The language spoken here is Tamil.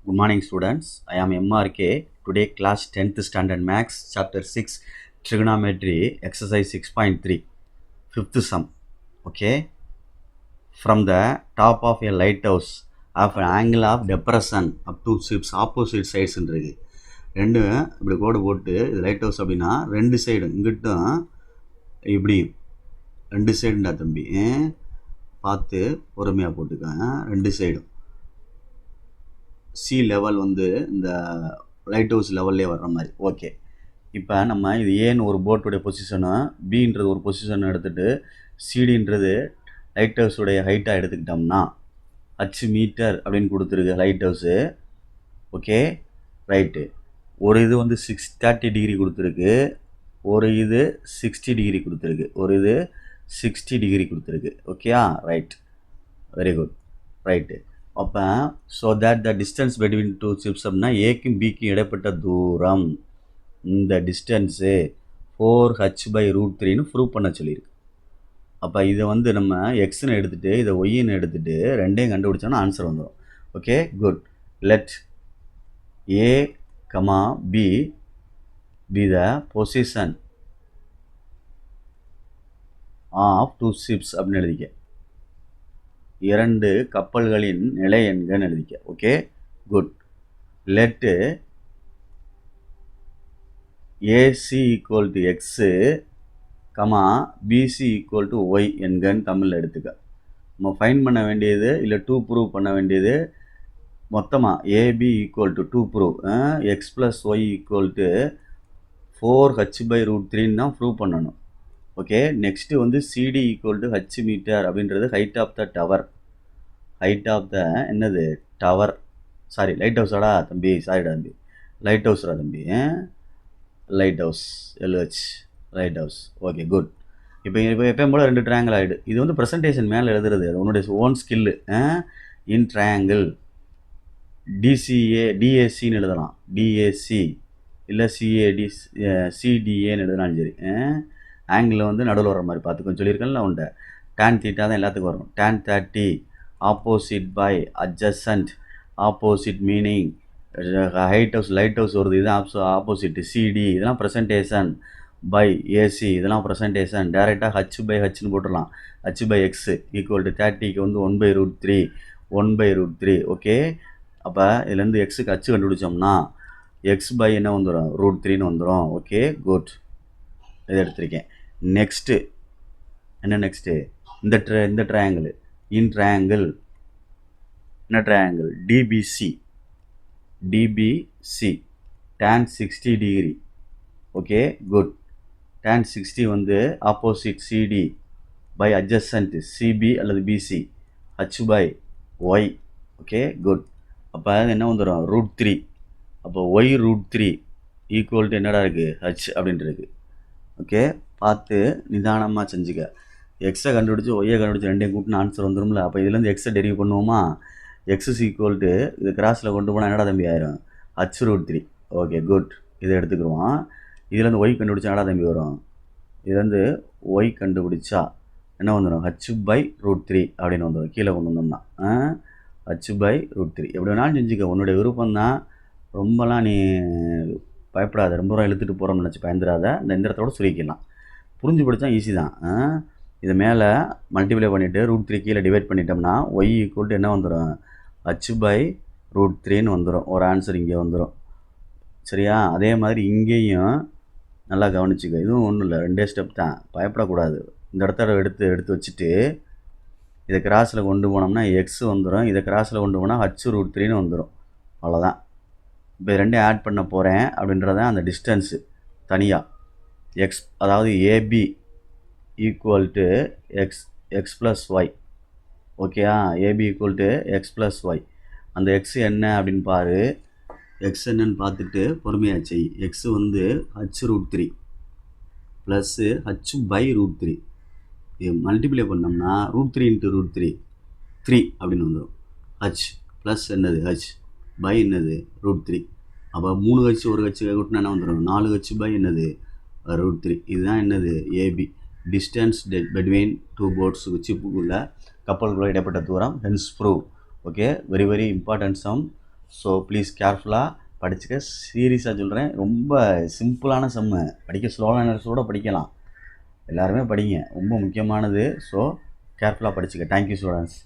Good morning, students. I am MRK. Today, class 10th standard max, chapter 6, trigonometry, exercise 6.3, fifth sum. Okay. From the top of a lighthouse, of an angle of depression up to ships opposite sides இருக்கு ரெண்டு இப்படி கோடு போட்டு இது லைட் ஹவுஸ் அப்படின்னா ரெண்டு சைடு இங்கிட்டும் இப்படி ரெண்டு சைடுண்டா தம்பி பார்த்து பொறுமையாக போட்டுக்கேன் ரெண்டு சைடும் சி லெவல் வந்து இந்த லைட் ஹவுஸ் லெவல்லே வர்ற மாதிரி. ஓகே, இப்போ நம்ம இது ஏன்னு ஒரு போட்டுடைய பொசிஷனும் பின்றது ஒரு பொசிஷன் எடுத்துகிட்டு சிடின்றது லைட் ஹவுஸுடைய ஹைட்டாக எடுத்துக்கிட்டோம்னா ஹச் மீட்டர் அப்படின்னு கொடுத்துருக்கு லைட் ஹவுஸு. Okay right. ஒரு இது வந்து 30 டிகிரி கொடுத்துருக்கு, ஒரு இது 60 டிகிரி கொடுத்துருக்கு, ஒரு இது 60 டிகிரி கொடுத்துருக்கு. ஓகேயா? Right, very good. ரைட்டு. அப்போ so that the distance between two ships அப்படின்னா ஏக்கும் பிக்கும் இடைப்பட்ட தூரம் இந்த டிஸ்டன்ஸு 4h/√3ன்னு ப்ரூவ் பண்ண சொல்லியிருக்கு. அப்போ இதை வந்து நம்ம எக்ஸ்ன்னு எடுத்துகிட்டு இதை ஒய்ன்னு எடுத்துகிட்டு ரெண்டையும் கண்டுபிடிச்சோன்னா ஆன்சர் வந்துடும். Okay good. Let A comma B be the position of two ships அப்படின்னு எழுதிக்க. இரண்டு கப்பல்களின் நிலை எண்கன்னு எழுதிக்க. Okay good. Let AC equal to X comma BC equal to Y என்கன்னு தமிழில் எடுத்துக்க. நம்ம ஃபைன் பண்ண வேண்டியது இல்லை டூ ப்ரூவ் பண்ண வேண்டியது மொத்தமாக AB equal to to prove X plus Y equal to 4h/√3ன்னு தான் ப்ரூவ் பண்ணணும். ஓகே, நெக்ஸ்ட்டு வந்து CD equal to H meter அப்படின்றது height of the tower. Height of the என்னது டவர், சாரி லைட் ஹவுஸாடா தம்பி, சாரிடா தம்பி, லைட் ஹவுஸ்ரா தம்பி, light house LH light house. Okay good. இப்போ எப்பயும் போல் ரெண்டு ட்ரையாங்கிள் ஆகிடு. இது வந்து ப்ரெசன்டேஷன் மேலே எழுதுறது அது உன்னுடைய ஓன் ஸ்கில்லு. இன் ட்ரையாங்கிள் டிஏசின்னு எழுதலாம், டிஏசி இல்லை சிஏடி சிடிஏன்னு எழுதினாலும் சரி. ஆங்கிளில் வந்து நடுவில் வர மாதிரி பார்த்துக்கோன்னு சொல்லியிருக்கேன்ல உன்ட்ட. tan தீட்டா தான் எல்லாத்துக்கும் வரும். tan 30 opposite by adjacent. Opposite meaning height house lighthouse வருது, இதுதான் ஆப்போசிட். சிடி இதெல்லாம் ப்ரெசன்டேஷன் பை ஏசி இதெல்லாம் ப்ரெசன்டேஷன். டேரெக்டாக h/hன்னு போட்டுடலாம். h/x ஈக்குவல் டு 30க்கு வந்து 1/√3 1/√3. ஓகே, அப்போ இதுலேருந்து எக்ஸுக்கு h கண்டுபிடிச்சோம்னா எக்ஸ் பை என்ன வந்துடும் √3ன்னு வந்துடும். Okay good. இதை எடுத்திருக்கேன். நெக்ஸ்ட்டு என்ன நெக்ஸ்ட்டு இந்த ட்ரையாங்கிள் இன் ட்ரையாங்கிள் என்ன triangle DBC tan 60 degree. Okay good. tan 60 வந்து opposite CD by adjacent CB அல்லது பிசி h/y. Okay good. அப்போ என்ன வந்துடும் √3. அப்போ y√3 ஈக்குவல் டு என்னடா இருக்குது ஹச் அப்படின்ட்டு இருக்குது. ஓகே, பார்த்து நிதானமாக செஞ்சுக்க. எக்ஸை கண்டுபிடிச்சி ஒய்யை கண்டுபிடிச்சி ரெண்டையும் கூட்டின ஆன்சர் வந்துடும்ல. அப்போ இதுலேருந்து எக்ஸை டெரிவ் பண்ணுவோமா? எக்ஸ் ஈக்குவல் டு இது கிராஸில் கொண்டு போனால் என்னடா தம்பி ஆயிரும் h√3. Okay good. இதை எடுத்துக்கிடுவோம். இதுலேருந்து ஒய் கண்டுபிடிச்சா என்னடா தம்பி வரும்? இதுலேருந்து ஒய் கண்டுபிடிச்சா என்ன வந்துடும் h/√3 அப்படின்னு வந்துடும். கீழே கொண்டு வந்தோம்னா h/√3. எப்படி வேணாலும் செஞ்சுக்க, உன்னுடைய விருப்பம் தான். ரொம்பலாம் நீ பயப்படாத, ரொம்ப தூரம் இழுத்துட்டு போகிறோம்னு நினச்சி பயந்துடாத. இந்த இடத்தோட சுருக்கிடலாம். புரிஞ்சு படித்தா ஈஸி தான். இதை மேலே மல்டிப்ளை பண்ணிவிட்டு √3 கீழே டிவைட் பண்ணிட்டோம்னா ஒய் ஈக்குவல் டு என்ன வந்துடும் h/√3ன்னு வந்துடும். ஒரு ஆன்சர் இங்கே வந்துடும். சரியா? அதே மாதிரி இங்கேயும் நல்லா கவனிச்சுக்க. இதுவும் ஒன்றும் இல்லை, ரெண்டே ஸ்டெப் தான், பயப்படக்கூடாது. இந்த இடத்த எடுத்து வச்சுட்டு இதை கிராஸில் கொண்டு போனோம்னா எக்ஸ் வந்துடும். இதை கிராஸில் கொண்டு போனால் h√3ன்னு வந்துடும். அவ்வளோதான். இப்போ ரெண்டையும் ஆட் பண்ண போகிறேன் அப்படின்றதான் அந்த டிஸ்டன்ஸு தனியாக. எக்ஸ் அதாவது AB equal to X plus Y. ஓகேயா? AB equal to X plus Y. அந்த எக்ஸ் என்ன அப்படின்னு பாரு. எக்ஸ் என்னன்னு பார்த்துட்டு பொறுமையாக செய். எக்ஸு வந்து h√3 ப்ளஸ்ஸு h/√3. இது மல்டிப்ளை பண்ணோம்னா √3 × √3 3 அப்படின்னு வந்துடும். ஹச் ப்ளஸ் என்னது ஹச் பை என்னது √3. அப்போ 3h ஒரு ஹச் கூட்டினா என்ன வந்துடும் 4h பை என்னது √3. இதுதான் என்னது AB distance between two boats. சிப்புக்குள்ள கப்பல்குள்ள இடைப்பட்ட தூரம். Hence prove. Okay, very very important sum. So please கேர்ஃபுல்லாக படிச்சுக்க. சீரியஸாக சொல்கிறேன், ரொம்ப சிம்பிளான சம்மு, படிக்க ஸ்லோ லேர்னர்ஸ் கூட படிக்கலாம். எல்லாருமே படிங்க, ரொம்ப முக்கியமானது. ஸோ கேர்ஃபுல்லாக படிச்சுக்க. Thank you students.